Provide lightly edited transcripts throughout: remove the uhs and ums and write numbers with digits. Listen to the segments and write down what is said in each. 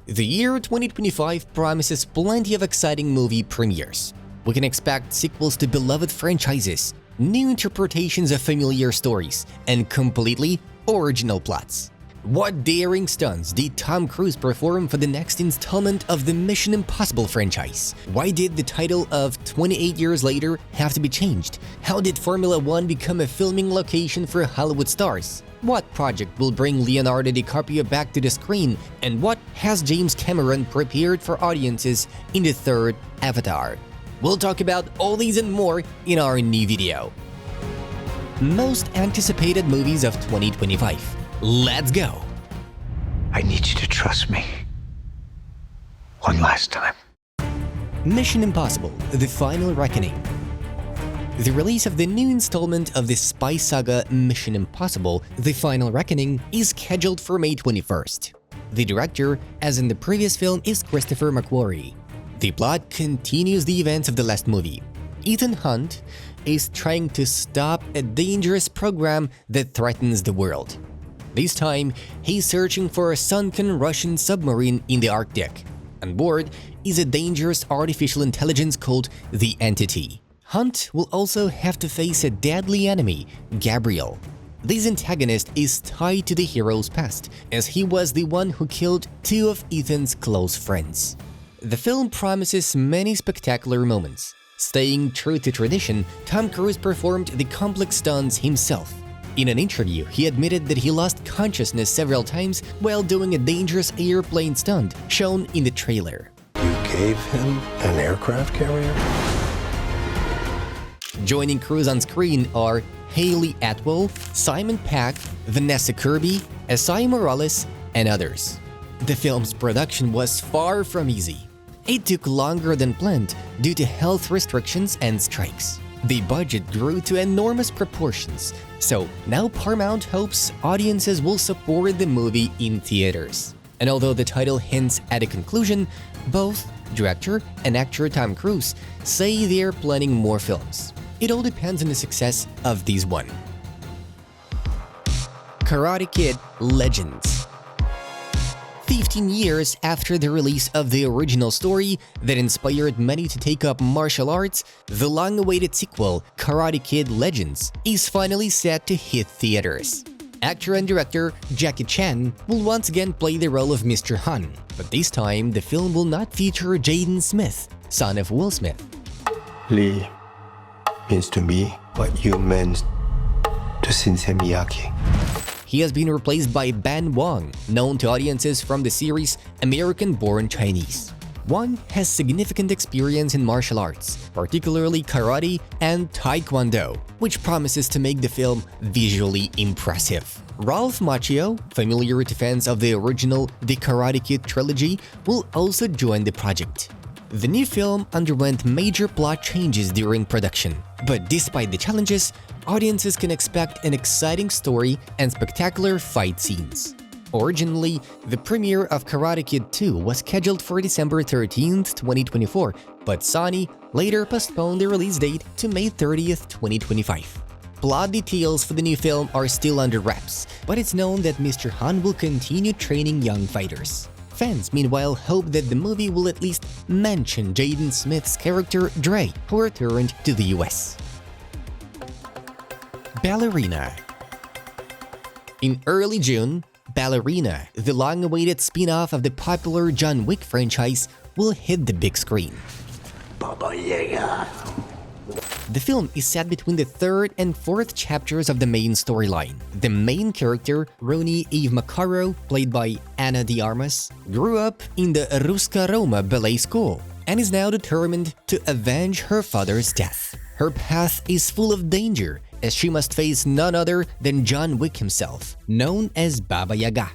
The year 2025 promises plenty of exciting movie premieres. We can expect sequels to beloved franchises, new interpretations of familiar stories, and completely original plots. What daring stunts did Tom Cruise perform for the next installment of the Mission Impossible franchise? Why did the title of 28 Years Later have to be changed? How did Formula One become a filming location for Hollywood stars? What project will bring Leonardo DiCaprio back to the screen? And what has James Cameron prepared for audiences in the third Avatar? We'll talk about all these and more in our new video. Most anticipated movies of 2025. Let's go! I need you to trust me. One last time. Mission Impossible: The Final Reckoning. The release of the new installment of the spy saga Mission Impossible: The Final Reckoning is scheduled for May 21st. The director, as in the previous film, is Christopher McQuarrie. The plot continues the events of the last movie. Ethan Hunt is trying to stop a dangerous program that threatens the world. This time, he's searching for a sunken Russian submarine in the Arctic. On board is a dangerous artificial intelligence called the Entity. Hunt will also have to face a deadly enemy, Gabriel. This antagonist is tied to the hero's past, as he was the one who killed two of Ethan's close friends. The film promises many spectacular moments. Staying true to tradition, Tom Cruise performed the complex stunts himself. In an interview, he admitted that he lost consciousness several times while doing a dangerous airplane stunt shown in the trailer. You gave him an aircraft carrier? Joining Cruise on screen are Hayley Atwell, Simon Pegg, Vanessa Kirby, Esai Morales, and others. The film's production was far from easy. It took longer than planned due to health restrictions and strikes. The budget grew to enormous proportions, so now Paramount hopes audiences will support the movie in theaters. And although the title hints at a conclusion, both director and actor Tom Cruise say they're planning more films. It all depends on the success of this one. Karate Kid Legends. 15 years after the release of the original story that inspired many to take up martial arts, the long-awaited sequel, Karate Kid Legends, is finally set to hit theaters. Actor and director Jackie Chan will once again play the role of Mr. Han, but this time the film will not feature Jaden Smith, son of Will Smith. Lee means to me what you meant to Sensei Miyagi. He has been replaced by Ben Wong, known to audiences from the series American-Born Chinese. Wong has significant experience in martial arts, particularly karate and taekwondo, which promises to make the film visually impressive. Ralph Macchio, familiar to fans of the original The Karate Kid trilogy, will also join the project. The new film underwent major plot changes during production, but despite the challenges, audiences can expect an exciting story and spectacular fight scenes. Originally, the premiere of Karate Kid 2 was scheduled for December 13, 2024, but Sony later postponed the release date to May 30, 2025. Plot details for the new film are still under wraps, but it's known that Mr. Han will continue training young fighters. Fans, meanwhile, hope that the movie will at least mention Jaden Smith's character Dre, who returned to the US. Ballerina. In early June, Ballerina, the long-awaited spin-off of the popular John Wick franchise, will hit the big screen. Baba Yaga. The film is set between the third and fourth chapters of the main storyline. The main character, Rooney Eve Macaro, played by Ana de Armas, grew up in the Ruska Roma ballet school and is now determined to avenge her father's death. Her path is full of danger, as she must face none other than John Wick himself, known as Baba Yaga.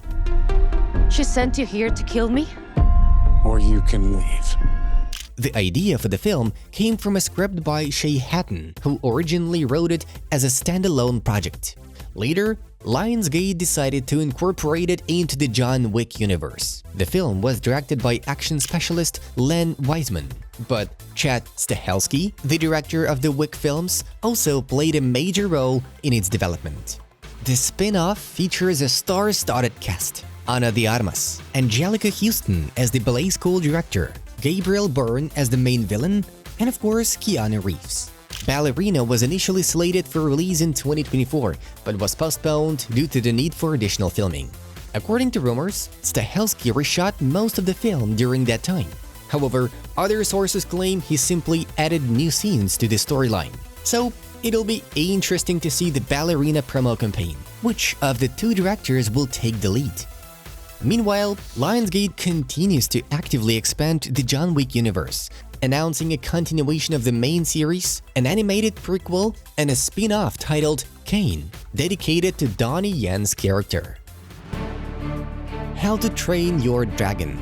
She sent you here to kill me? Or you can leave. The idea for the film came from a script by Shay Hatton, who originally wrote it as a standalone project. Later, Lionsgate decided to incorporate it into the John Wick universe. The film was directed by action specialist Len Wiseman, but Chad Stahelski, the director of the Wick films, also played a major role in its development. The spin-off features a star-studded cast. Ana de Armas, Angelica Houston as the ballet school director, Gabriel Byrne as the main villain, and of course Keanu Reeves. Ballerina was initially slated for release in 2024, but was postponed due to the need for additional filming. According to rumors, Stahelski reshot most of the film during that time. However, other sources claim he simply added new scenes to the storyline. So, it'll be interesting to see the Ballerina promo campaign. Which of the two directors will take the lead? Meanwhile, Lionsgate continues to actively expand the John Wick universe, announcing a continuation of the main series, an animated prequel, and a spin-off titled Kane, dedicated to Donnie Yen's character. How to Train Your Dragon.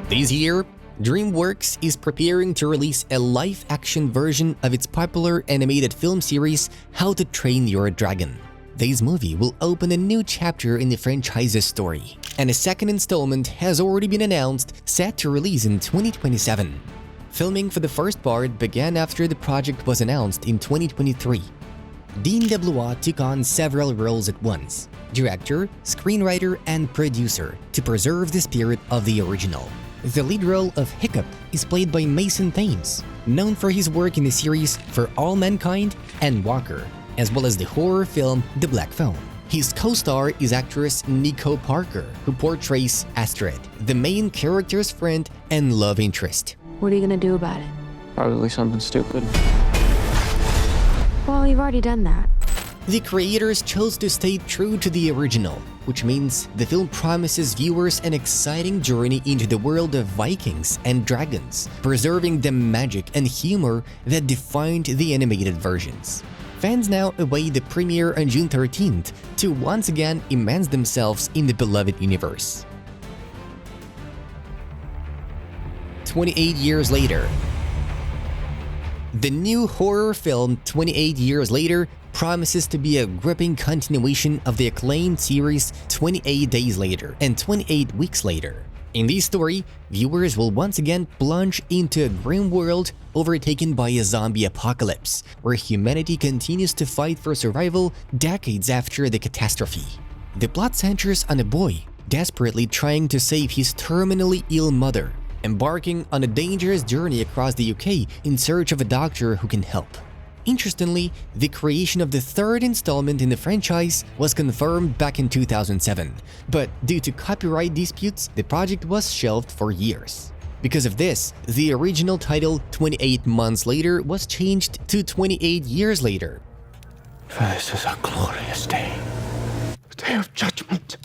This year, DreamWorks is preparing to release a live-action version of its popular animated film series How to Train Your Dragon. This movie will open a new chapter in the franchise's story, and a second installment has already been announced, set to release in 2027. Filming for the first part began after the project was announced in 2023. Dean DeBlois took on several roles at once: director, screenwriter, and producer, to preserve the spirit of the original. The lead role of Hiccup is played by Mason Thames, known for his work in the series For All Mankind and Walker, as well as the horror film The Black Phone. His co-star is actress Nico Parker, who portrays Astrid, the main character's friend and love interest. What are you gonna do about it? Probably something stupid. Well, you've already done that. The creators chose to stay true to the original, which means the film promises viewers an exciting journey into the world of Vikings and dragons, preserving the magic and humor that defined the animated versions. Fans now await the premiere on June 13th to once again immerse themselves in the beloved universe. 28 years later. The new horror film 28 Years Later promises to be a gripping continuation of the acclaimed series 28 Days Later and 28 Weeks Later. In this story, viewers will once again plunge into a grim world overtaken by a zombie apocalypse, where humanity continues to fight for survival decades after the catastrophe. The plot centers on a boy desperately trying to save his terminally ill mother, embarking on a dangerous journey across the UK in search of a doctor who can help. Interestingly, the creation of the third installment in the franchise was confirmed back in 2007, but due to copyright disputes, the project was shelved for years. Because of this, the original title 28 Months Later was changed to 28 Years Later. This is a glorious day. A day of judgment.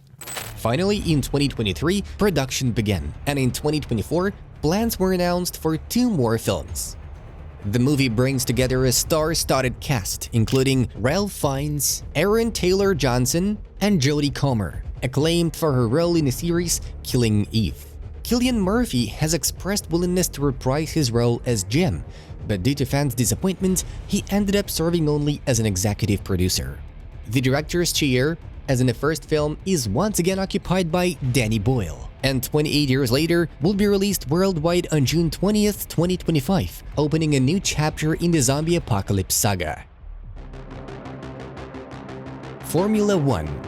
Finally, in 2023, production began, and in 2024, plans were announced for 2 more films. The movie brings together a star-studded cast, including Ralph Fiennes, Aaron Taylor Johnson, and Jodie Comer, acclaimed for her role in the series Killing Eve. Cillian Murphy has expressed willingness to reprise his role as Jim, but due to fans' disappointment, he ended up serving only as an executive producer. The director's chair, as in the first film, is once again occupied by Danny Boyle, and 28 Years Later will be released worldwide on June 20th, 2025, opening a new chapter in the zombie apocalypse saga. Formula 1.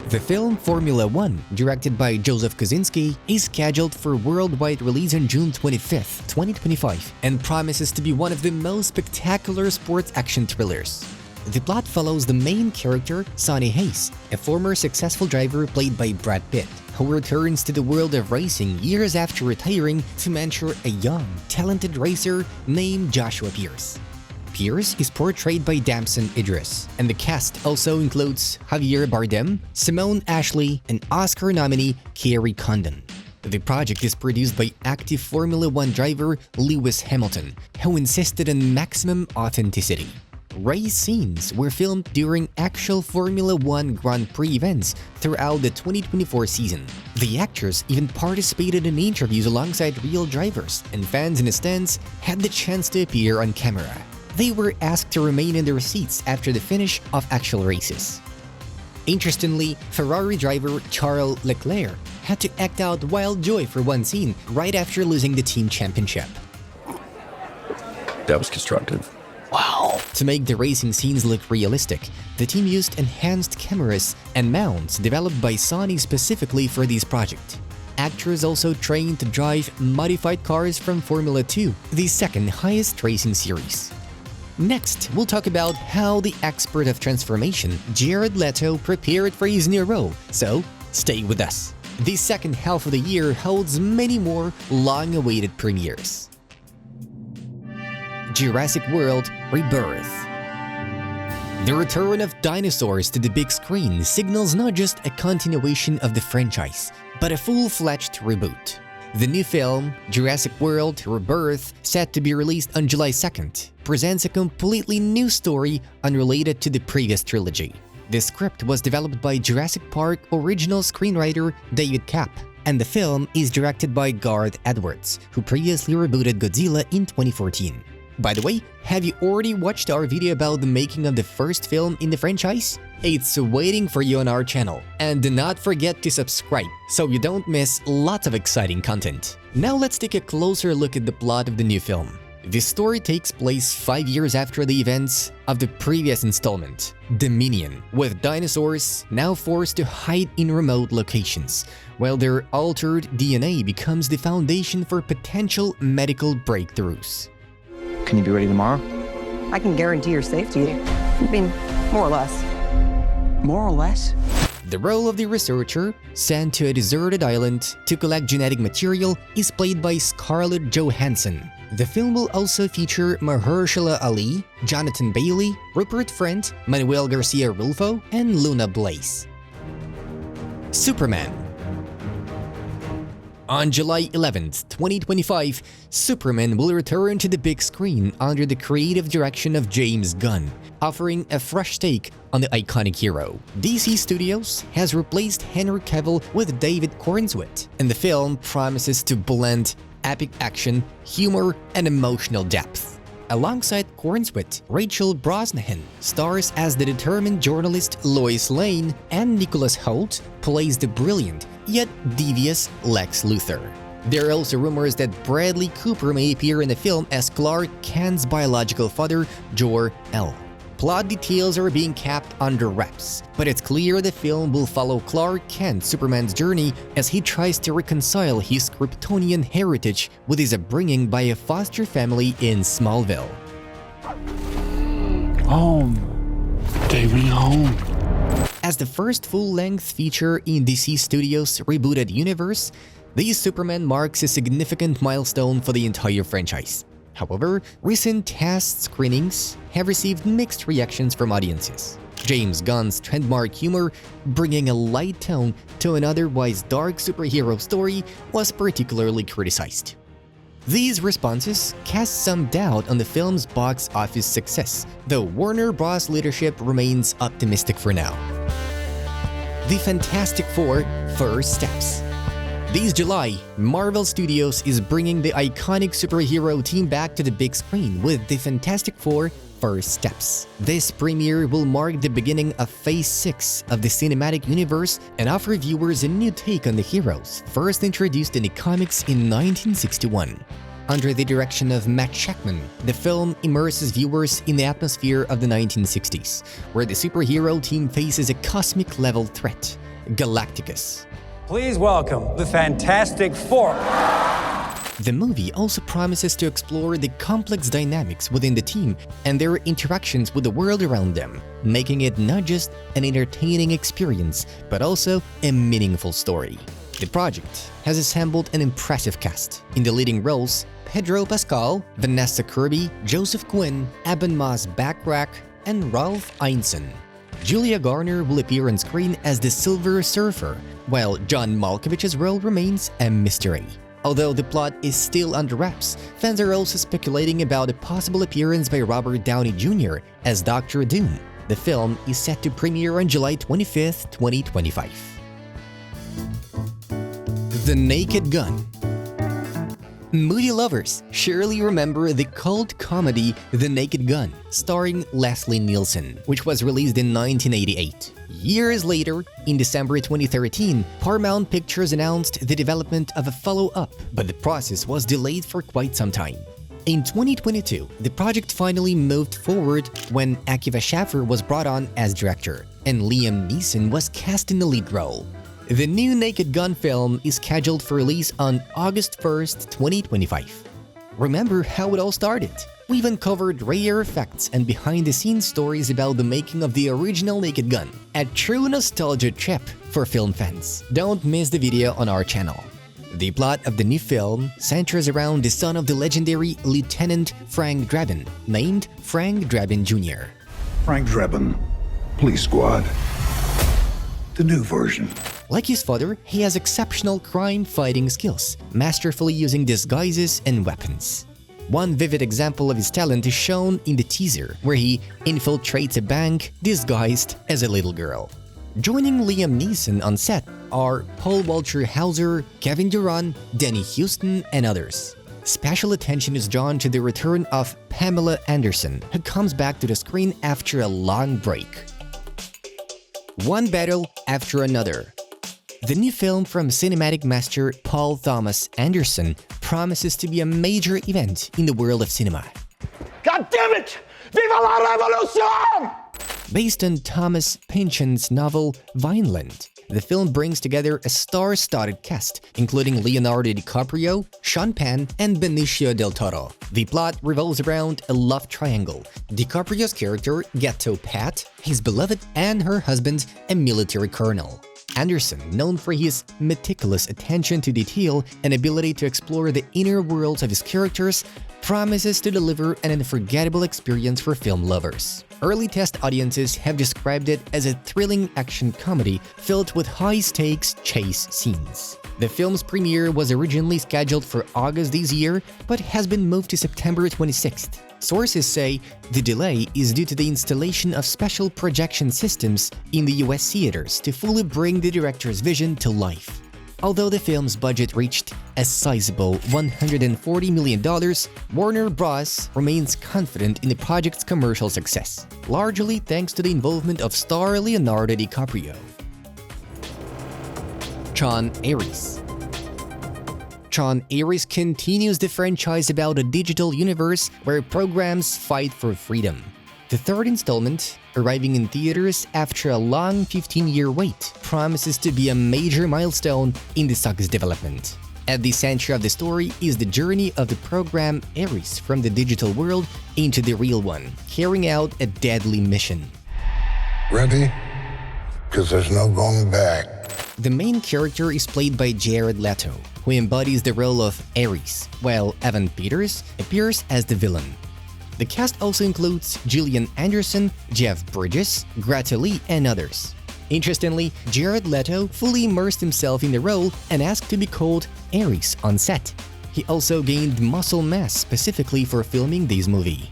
The film Formula 1, directed by Joseph Kosinski, is scheduled for worldwide release on June 25th, 2025, and promises to be one of the most spectacular sports action thrillers. The plot follows the main character, Sonny Hayes, a former successful driver played by Brad Pitt, who returns to the world of racing years after retiring to mentor a young, talented racer named Joshua Pierce. Pierce is portrayed by Damson Idris, and the cast also includes Javier Bardem, Simone Ashley, and Oscar nominee Kerry Condon. The project is produced by active Formula 1 driver Lewis Hamilton, who insisted on maximum authenticity. Race scenes were filmed during actual Formula 1 Grand Prix events throughout the 2024 season. The actors even participated in interviews alongside real drivers, and fans in the stands had the chance to appear on camera. They were asked to remain in their seats after the finish of actual races. Interestingly, Ferrari driver Charles Leclerc had to act out wild joy for one scene right after losing the team championship. That was constructive. Wow. To make the racing scenes look realistic, the team used enhanced cameras and mounts developed by Sony specifically for this project. Actors also trained to drive modified cars from Formula 2, the second highest racing series. Next, we'll talk about how the expert of transformation, Jared Leto, prepared for his new role, so stay with us. The second half of the year holds many more long-awaited premieres. Jurassic World Rebirth. The return of dinosaurs to the big screen signals not just a continuation of the franchise, but a full-fledged reboot. The new film, Jurassic World Rebirth, set to be released on July 2nd, presents a completely new story unrelated to the previous trilogy. The script was developed by Jurassic Park original screenwriter David Koepp, and the film is directed by Garth Edwards, who previously rebooted Godzilla in 2014. By the way, have you already watched our video about the making of the first film in the franchise? It's waiting for you on our channel. And do not forget to subscribe so you don't miss lots of exciting content. Now let's take a closer look at the plot of the new film. The story takes place 5 years after the events of the previous installment, Dominion, with dinosaurs now forced to hide in remote locations, while their altered DNA becomes the foundation for potential medical breakthroughs. Can you be ready tomorrow? I can guarantee your safety. I mean, more or less. More or less? The role of the researcher, sent to a deserted island to collect genetic material, is played by Scarlett Johansson. The film will also feature Mahershala Ali, Jonathan Bailey, Rupert Friend, Manuel Garcia Rulfo, and Luna Blaze. Superman. On July 11th, 2025, Superman will return to the big screen under the creative direction of James Gunn, offering a fresh take on the iconic hero. DC Studios has replaced Henry Cavill with David Cornswet, and the film promises to blend epic action, humor, and emotional depth. Alongside Cornswet, Rachel Brosnahan stars as the determined journalist Lois Lane, and Nicholas Hoult plays the brilliant yet devious Lex Luthor. There are also rumors that Bradley Cooper may appear in the film as Clark Kent's biological father, Jor-El. Plot details are being kept under wraps, but it's clear the film will follow Clark Kent, Superman's journey, as he tries to reconcile his Kryptonian heritage with his upbringing by a foster family in Smallville. Home. Take me home. As the first full-length feature in DC Studios' rebooted universe, this Superman marks a significant milestone for the entire franchise. However, recent test screenings have received mixed reactions from audiences. James Gunn's trademark humor, bringing a light tone to an otherwise dark superhero story, was particularly criticized. These responses cast some doubt on the film's box office success, though Warner Bros. Leadership remains optimistic for now. The Fantastic Four First Steps. This July, Marvel Studios is bringing the iconic superhero team back to the big screen with The Fantastic Four First Steps. This premiere will mark the beginning of Phase 6 of the cinematic universe and offer viewers a new take on the heroes, first introduced in the comics in 1961. Under the direction of Matt Shakman, the film immerses viewers in the atmosphere of the 1960s, where the superhero team faces a cosmic-level threat, Galacticus. Please welcome the Fantastic Four. The movie also promises to explore the complex dynamics within the team and their interactions with the world around them, making it not just an entertaining experience, but also a meaningful story. The project has assembled an impressive cast. In the leading roles, Pedro Pascal, Vanessa Kirby, Joseph Quinn, Eben Moss-Backrack, and Ralph Ineson. Julia Garner will appear on screen as the Silver Surfer, while John Malkovich's role remains a mystery. Although the plot is still under wraps, fans are also speculating about a possible appearance by Robert Downey Jr. as Dr. Doom. The film is set to premiere on July 25th, 2025. The Naked Gun. Movie lovers surely remember the cult comedy The Naked Gun, starring Leslie Nielsen, which was released in 1988. Years later, in December 2013, Paramount Pictures announced the development of a follow-up, but the process was delayed for quite some time. In 2022, the project finally moved forward when Akiva Schaffer was brought on as director, and Liam Neeson was cast in the lead role. The new Naked Gun film is scheduled for release on August 1st, 2025. Remember how it all started? We've uncovered rare effects and behind-the-scenes stories about the making of the original Naked Gun, a true nostalgia trip for film fans. Don't miss the video on our channel. The plot of the new film centers around the son of the legendary Lieutenant Frank Drebin, named Frank Drebin Jr. Frank Drebin, Police Squad. The new version. Like his father, he has exceptional crime-fighting skills, masterfully using disguises and weapons. One vivid example of his talent is shown in the teaser, where he infiltrates a bank disguised as a little girl. Joining Liam Neeson on set are Paul Walter Hauser, Kevin Durant, Danny Houston, and others. Special attention is drawn to the return of Pamela Anderson, who comes back to the screen after a long break. One battle after another. The new film from cinematic master Paul Thomas Anderson promises to be a major event in the world of cinema. God damn it! Viva la revolution! Based on Thomas Pynchon's novel Vineland, the film brings together a star-studded cast, including Leonardo DiCaprio, Sean Penn, and Benicio del Toro. The plot revolves around a love triangle: DiCaprio's character, Ghetto Pat, his beloved, and her husband, a military colonel. Anderson, known for his meticulous attention to detail and ability to explore the inner worlds of his characters, promises to deliver an unforgettable experience for film lovers. Early test audiences have described it as a thrilling action comedy filled with high-stakes chase scenes. The film's premiere was originally scheduled for August this year, but has been moved to September 26th. Sources say the delay is due to the installation of special projection systems in the US theaters to fully bring the director's vision to life. Although the film's budget reached a sizable $140 million, Warner Bros. Remains confident in the project's commercial success, largely thanks to the involvement of star Leonardo DiCaprio. Tron Ares. Tron Ares continues the franchise about a digital universe where programs fight for freedom. The third installment, arriving in theaters after a long 15-year wait, promises to be a major milestone in the saga's development. At the center of the story is the journey of the program Ares from the digital world into the real one, carrying out a deadly mission. Ready? Because there's no going back. The main character is played by Jared Leto, who embodies the role of Ares, while Evan Peters appears as the villain. The cast also includes Gillian Anderson, Jeff Bridges, Greta Lee, and others. Interestingly, Jared Leto fully immersed himself in the role and asked to be called Ares on set. He also gained muscle mass specifically for filming this movie.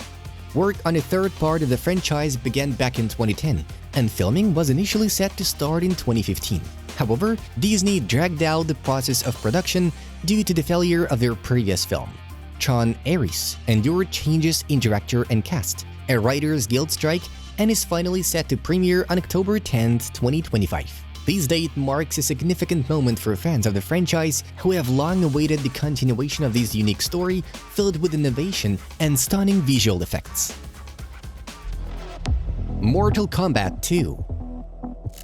Work on the third part of the franchise began back in 2010, and filming was initially set to start in 2015. However, Disney dragged out the process of production due to the failure of their previous film. Tron Ares endured changes in director and cast, a writers' guild strike, and is finally set to premiere on October 10, 2025. This date marks a significant moment for fans of the franchise who have long awaited the continuation of this unique story filled with innovation and stunning visual effects. Mortal Kombat 2.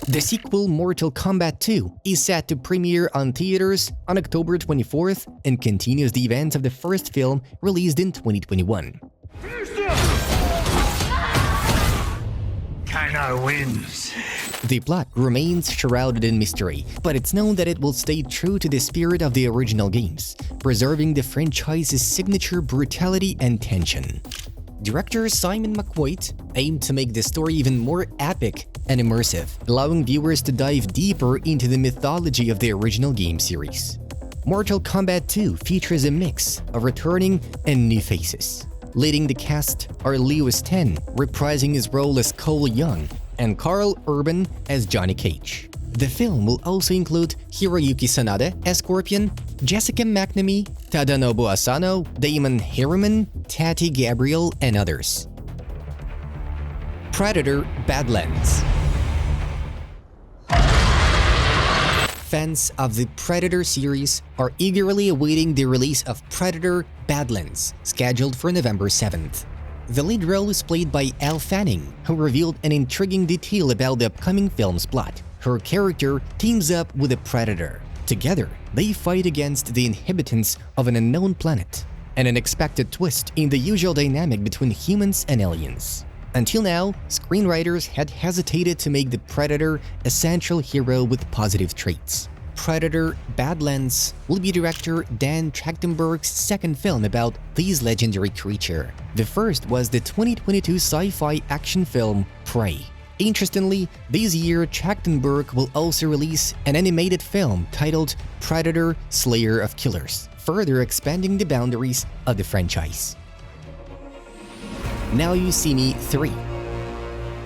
The sequel Mortal Kombat 2 is set to premiere on theaters on October 24th and continues the events of the first film released in 2021. Kinda wins. The plot remains shrouded in mystery, but it's known that it will stay true to the spirit of the original games, preserving the franchise's signature brutality and tension. Director Simon McQuoid aimed to make the story even more epic and immersive, allowing viewers to dive deeper into the mythology of the original game series. Mortal Kombat 2 features a mix of returning and new faces. Leading the cast are Lewis Ten, reprising his role as Cole Young, and Carl Urban as Johnny Cage. The film will also include Hiroyuki Sanada as Scorpion, Jessica McNamee, Tadanobu Asano, Damon Herriman, Tati Gabriel, and others. Predator Badlands. Fans of the Predator series are eagerly awaiting the release of Predator Badlands, scheduled for November 7th. The lead role is played by Elle Fanning, who revealed an intriguing detail about the upcoming film's plot. Her character teams up with a predator. Together, they fight against the inhabitants of an unknown planet, an unexpected twist in the usual dynamic between humans and aliens. Until now, screenwriters had hesitated to make the Predator a central hero with positive traits. Predator Badlands will be director Dan Trachtenberg's second film about this legendary creature. The first was the 2022 sci-fi action film Prey. Interestingly, this year Trachtenberg will also release an animated film titled Predator Slayer of Killers, further expanding the boundaries of the franchise. Now You See Me 3.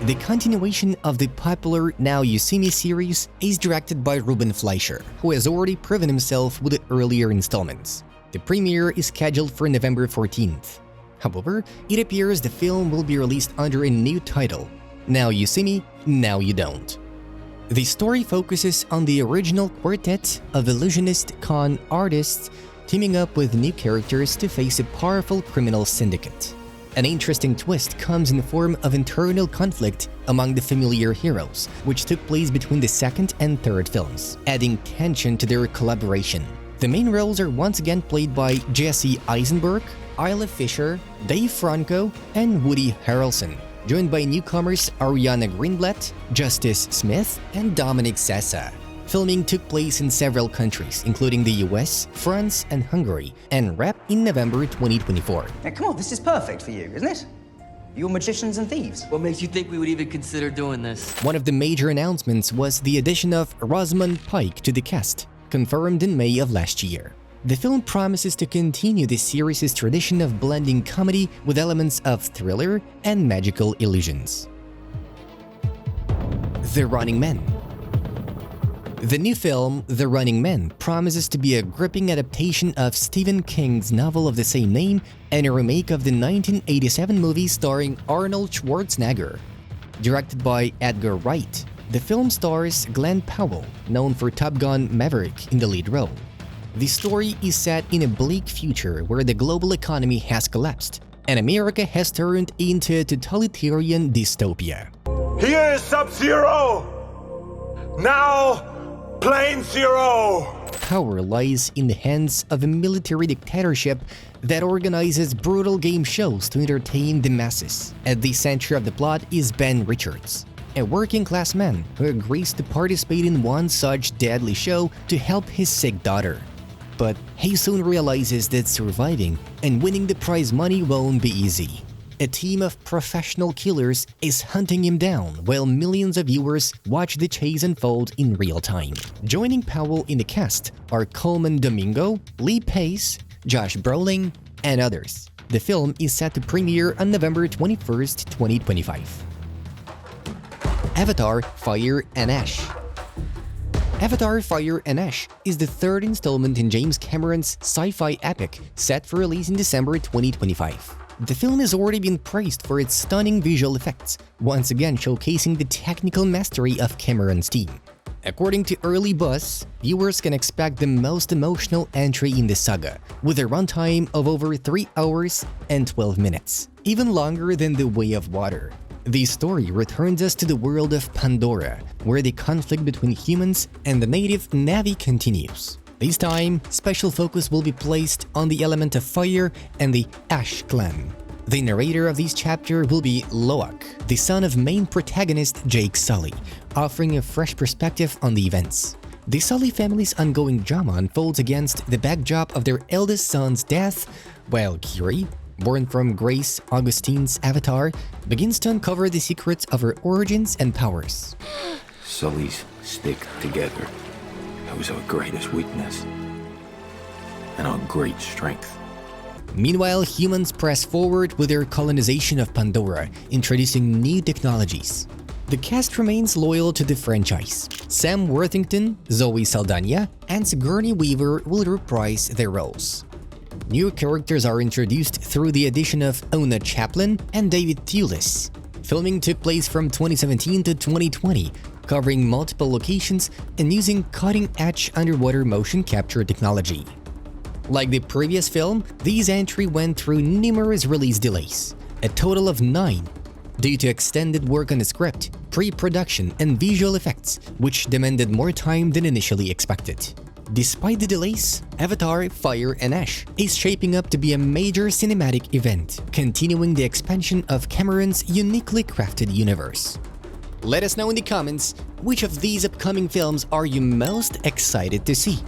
The continuation of the popular Now You See Me series is directed by Ruben Fleischer, who has already proven himself with the earlier installments. The premiere is scheduled for November 14th. However, it appears the film will be released under a new title, Now You See Me, Now You Don't. The story focuses on the original quartet of illusionist con artists teaming up with new characters to face a powerful criminal syndicate. An interesting twist comes in the form of internal conflict among the familiar heroes, which took place between the second and third films, adding tension to their collaboration. The main roles are once again played by Jesse Eisenberg, Isla Fisher, Dave Franco, and Woody Harrelson, joined by newcomers Ariana Greenblatt, Justice Smith, and Dominic Sessa. Filming took place in several countries, including the US, France, and Hungary, and wrapped in November 2024. Now, come on, this is perfect for you, isn't it? You're magicians and thieves. What makes you think we would even consider doing this? One of the major announcements was the addition of Rosamund Pike to the cast, confirmed in May of last year. The film promises to continue the series' tradition of blending comedy with elements of thriller and magical illusions. The Running Man. The new film, The Running Man, promises to be a gripping adaptation of Stephen King's novel of the same name and a remake of the 1987 movie starring Arnold Schwarzenegger. Directed by Edgar Wright, the film stars Glenn Powell, known for Top Gun Maverick, in the lead role. The story is set in a bleak future where the global economy has collapsed, and America has turned into a totalitarian dystopia. Here is Sub-Zero! Now, Plane Zero! Power lies in the hands of a military dictatorship that organizes brutal game shows to entertain the masses. At the center of the plot is Ben Richards, a working-class man who agrees to participate in one such deadly show to help his sick daughter. But he soon realizes that surviving and winning the prize money won't be easy. A team of professional killers is hunting him down while millions of viewers watch the chase unfold in real time. Joining Powell in the cast are Coleman Domingo, Lee Pace, Josh Brolin, and others. The film is set to premiere on November 21st, 2025. Avatar: Fire and Ash. Avatar: Fire and Ash is the third installment in James Cameron's sci-fi epic set for release in December 2025. The film has already been praised for its stunning visual effects, once again showcasing the technical mastery of Cameron's team. According to Early Buzz, viewers can expect the most emotional entry in the saga, with a runtime of over 3 hours and 12 minutes, even longer than The Way of Water. The story returns us to the world of Pandora, where the conflict between humans and the native Na'vi continues. This time, special focus will be placed on the element of fire and the Ash clan. The narrator of this chapter will be Loak, the son of main protagonist Jake Sully, offering a fresh perspective on the events. The Sully family's ongoing drama unfolds against the backdrop of their eldest son's death, while Kiri, born from Grace Augustine's avatar, begins to uncover the secrets of her origins and powers. Sullies stick together. That was our greatest weakness and our great strength. Meanwhile, humans press forward with their colonization of Pandora, introducing new technologies. The cast remains loyal to the franchise. Sam Worthington, Zoe Saldana, and Sigourney Weaver will reprise their roles. New characters are introduced through the addition of Ona Chaplin and David Thewlis. Filming took place from 2017 to 2020, covering multiple locations and using cutting-edge underwater motion capture technology. Like the previous film, this entry went through numerous release delays, a total of 9, due to extended work on the script, pre-production, and visual effects, which demanded more time than initially expected. Despite the delays, Avatar: Fire and Ash is shaping up to be a major cinematic event, continuing the expansion of Cameron's uniquely crafted universe. Let us know in the comments which of these upcoming films are you most excited to see.